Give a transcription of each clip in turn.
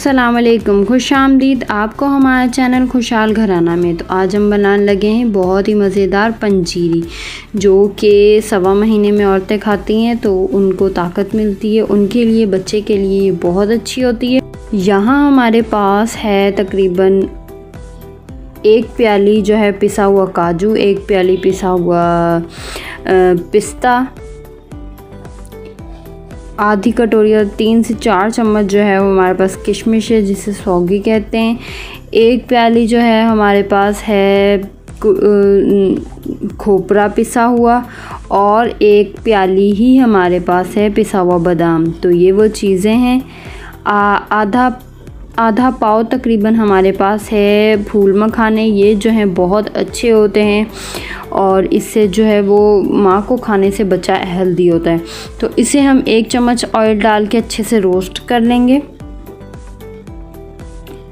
अस्सलाम वालेकुम, खुश आमदीद आपको हमारा चैनल खुशहाल घराना में। तो आज हम बनाने लगे हैं बहुत ही मज़ेदार पंजीरी, जो कि 1.25 महीने में औरतें खाती हैं तो उनको ताकत मिलती है। उनके लिए, बच्चे के लिए ये बहुत अच्छी होती है। यहाँ हमारे पास है तकरीबन 1 प्याली जो है पिसा हुआ काजू, 1 प्याली पिसा हुआ पिस्ता, आधी कटोरी और 3 से 4 चम्मच जो है वो हमारे पास किशमिश है, जिसे सौगी कहते हैं। 1 प्याली जो है हमारे पास है खोपरा पिसा हुआ, और 1 प्याली ही हमारे पास है पिसा हुआ बादाम। तो ये वो चीज़ें हैं। आधा पाव तकरीबन हमारे पास है फूल मखाने। ये जो हैं बहुत अच्छे होते हैं और इससे जो है वो माँ को खाने से बच्चा हेल्दी होता है। तो इसे हम 1 चम्मच ऑयल डाल के अच्छे से रोस्ट कर लेंगे।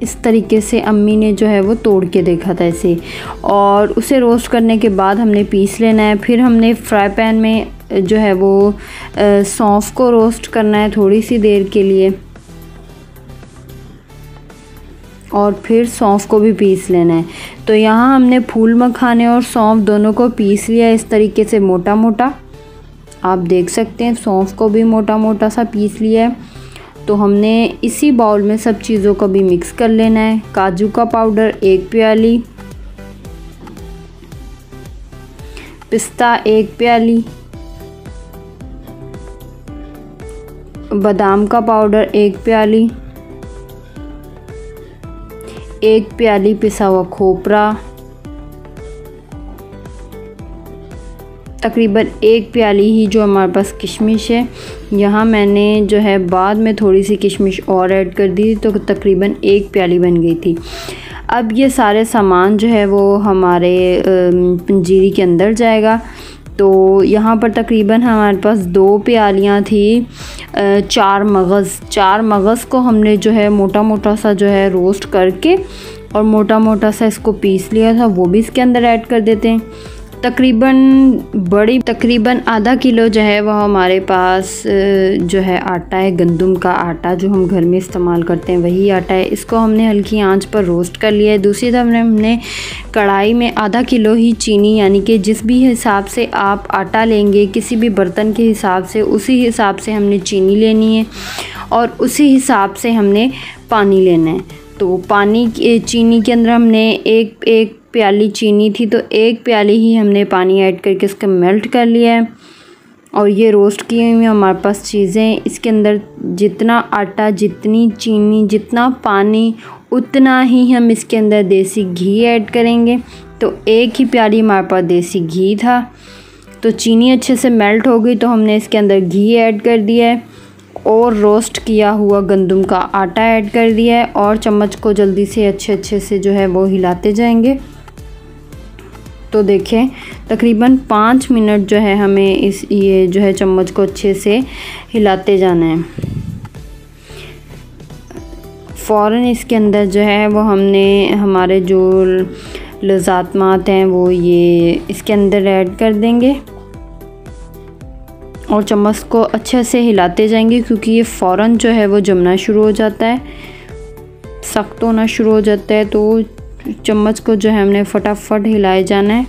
इस तरीके से अम्मी ने जो है वो तोड़ के देखा था इसे, और उसे रोस्ट करने के बाद हमने पीस लेना है। फिर हमने फ्राई पैन में जो है वो सौंफ को रोस्ट करना है थोड़ी सी देर के लिए, और फिर सौंफ को भी पीस लेना है। तो यहाँ हमने फूल मखाने और सौंफ दोनों को पीस लिया इस तरीके से मोटा मोटा। आप देख सकते हैं सौंफ को भी मोटा मोटा सा पीस लिया है। तो हमने इसी बाउल में सब चीज़ों को भी मिक्स कर लेना है। काजू का पाउडर 1 प्याली, पिस्ता 1 प्याली, बादाम का पाउडर 1 प्याली, 1 प्याली पिसा हुआ खोपरा, तकरीबन 1 प्याली ही जो हमारे पास किशमिश है। यहाँ मैंने जो है बाद में थोड़ी सी किशमिश और ऐड कर दी तो तकरीबन 1 प्याली बन गई थी। अब ये सारे सामान जो है वो हमारे पंजीरी के अंदर जाएगा। तो यहाँ पर तकरीबन हमारे पास 2 प्यालियाँ थी 4 मगज़ को हमने जो है मोटा मोटा सा जो है रोस्ट करके और मोटा मोटा सा इसको पीस लिया था, वो भी इसके अंदर ऐड कर देते हैं। तकरीबन आधा किलो जो है वह हमारे पास जो है आटा है, गंदम का आटा जो हम घर में इस्तेमाल करते हैं वही आटा है। इसको हमने हल्की आंच पर रोस्ट कर लिया है। दूसरी तरफ हमने कढ़ाई में आधा किलो ही चीनी, यानी कि जिस भी हिसाब से आप आटा लेंगे, किसी भी बर्तन के हिसाब से, उसी हिसाब से हमने चीनी लेनी है और उसी हिसाब से हमने पानी लेना है। तो चीनी के अंदर हमने एक प्याली चीनी थी तो 1 प्याली ही हमने पानी ऐड करके इसका मेल्ट कर लिया है। और ये रोस्ट की हुई हमारे पास चीज़ें, इसके अंदर जितना आटा, जितनी चीनी, जितना पानी, उतना ही हम इसके अंदर देसी घी ऐड करेंगे। तो 1 ही प्याली हमारे पास देसी घी था। तो चीनी अच्छे से मेल्ट हो गई तो हमने इसके अंदर घी ऐड कर दिया है और रोस्ट किया हुआ गंदम का आटा ऐड कर दिया है, और चम्मच को जल्दी से अच्छे से जो है वो हिलाते जाएंगे। तो देखें तकरीबन 5 मिनट जो है हमें ये जो है चम्मच को अच्छे से हिलाते जाना है। फ़ौरन इसके अंदर जो है वो हमने हमारे जो लज़ातमात हैं वो ये इसके अंदर ऐड कर देंगे और चम्मच को अच्छे से हिलाते जाएंगे, क्योंकि ये फ़ौरन जो है वो जमना शुरू हो जाता है, सख्त होना शुरू हो जाता है। तो चम्मच को जो है हमने फटाफट हिलाए जाना है।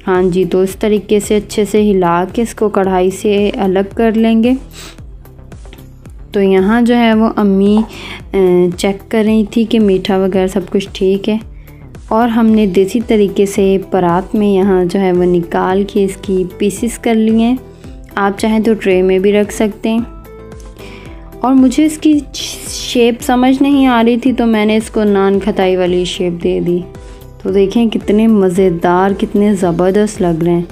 हाँ जी, तो इस तरीके से अच्छे से हिला के इसको कढ़ाई से अलग कर लेंगे। तो यहाँ जो है वो अम्मी चेक कर रही थी कि मीठा वगैरह सब कुछ ठीक है, और हमने देसी तरीके से परात में यहाँ जो है वो निकाल के इसकी पीसेस कर लिए हैं। आप चाहें तो ट्रे में भी रख सकते हैं। और मुझे इसकी शेप समझ नहीं आ रही थी तो मैंने इसको नान खताई वाली शेप दे दी। तो देखें कितने मज़ेदार, कितने ज़बरदस्त लग रहे हैं।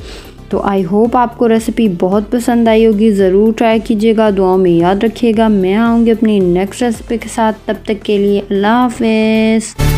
तो आई होप आपको रेसिपी बहुत पसंद आई होगी। ज़रूर ट्राई कीजिएगा, दुआओं में याद रखिएगा। मैं आऊँगी अपनी नेक्स्ट रेसिपी के साथ, तब तक के लिए अल्लाह हाफ़िज़।